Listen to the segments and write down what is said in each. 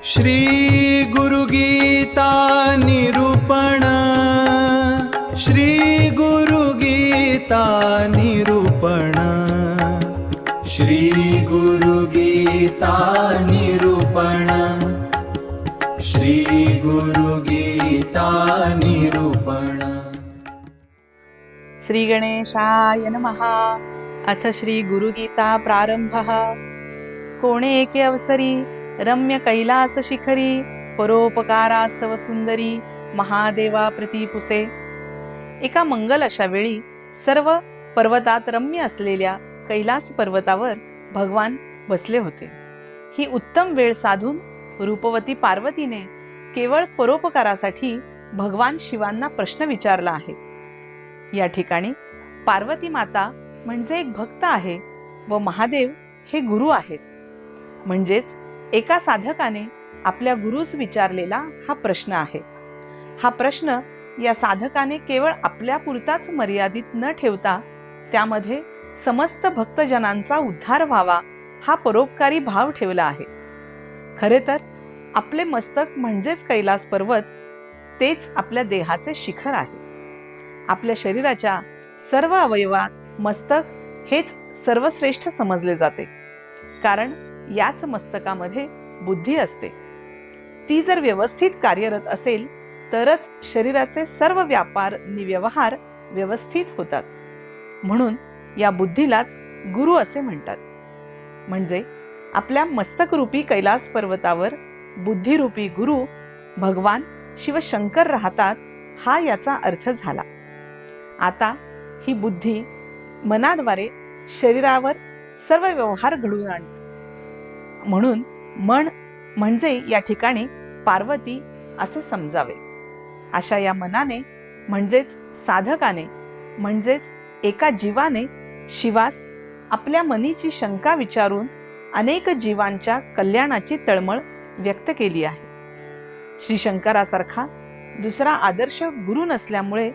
श्री गुरुगीता निरूपण, श्री गुरुगीता निरूपण, श्री गुरुगीता निरूपण, श्री गुरुगीता निरूपण। श्री गणेशाय नमः। अथ श्री गुरुगीता प्रारंभः। कोणे एके अवसरी रम्य कैलास शिखरी, परोपकारास्तव सुंदरी महादेवा प्रतिपुसे। एका मंगल अशा वेळी सर्व पर्वतात रम्य असलेल्या कैलास पर्वतावर भगवान बसले होते। ही उत्तम वेळ साधून रूपवती पार्वतीने केवळ परोपकारासाठी भगवान शिवांना प्रश्न विचारला आहे। या ठिकाणी पार्वती माता म्हणजे एक भक्त आहे व महादेव हे गुरु आहेत। म्हणजेच एका साधकाने आपल्या गुरुस विचारलेला हा प्रश्न आहे। हा प्रश्न या साधकाने केवळ आपल्या पुरताच मर्यादित न ठेवता त्यामध्ये समस्त भक्तजनांचा उद्धार व्हावा हा परोपकारी भाव ठेवला आहे। खरे तर आपले मस्तक म्हणजेच कैलास पर्वत तेच आपल्या देहाचे शिखर आहे। आपल्या शरीराच्या सर्व अवयवात मस्तक हेच सर्वश्रेष्ठ समजले जाते, कारण याच मस्तकामध्ये बुद्धी असते। ती जर व्यवस्थित कार्यरत असेल तरच शरीराचे सर्व व्यापार नि व्यवहार व्यवस्थित होतात। म्हणून या बुद्धीलाच गुरु असे म्हणतात। म्हणजे आपल्या मस्तकरूपी कैलास पर्वतावर बुद्धिरूपी गुरु भगवान शिवशंकर राहतात हा याचा अर्थ झाला। आता ही बुद्धी मनाद्वारे शरीरावर सर्व व्यवहार घडवून आणते। म्हणून मन म्हणजे या ठिकाणी पार्वती असे समजावे। अशा या मनाने म्हणजेच साधकाने म्हणजेच एका जीवाने शिवास आपल्या मनीची शंका विचारून अनेक जीवांच्या कल्याणाची तळमळ व्यक्त केली आहे। श्री शंकरासारखा दुसरा आदर्श गुरु नसल्यामुळे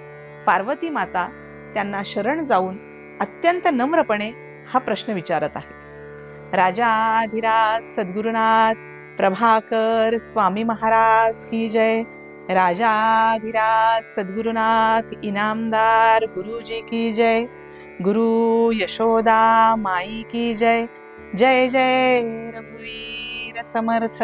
पार्वती माता त्यांना शरण जाऊन अत्यंत नम्रपणे हा प्रश्न विचारत आहे। राजाधिराज सद्गुरुनाथ प्रभाकर स्वामी महाराज की जय। राजाधिराज सद्गुरुनाथ इनामदार गुरुजी की जय। गुरु यशोदा माई की जय। जय जय रघुवीर समर्थ।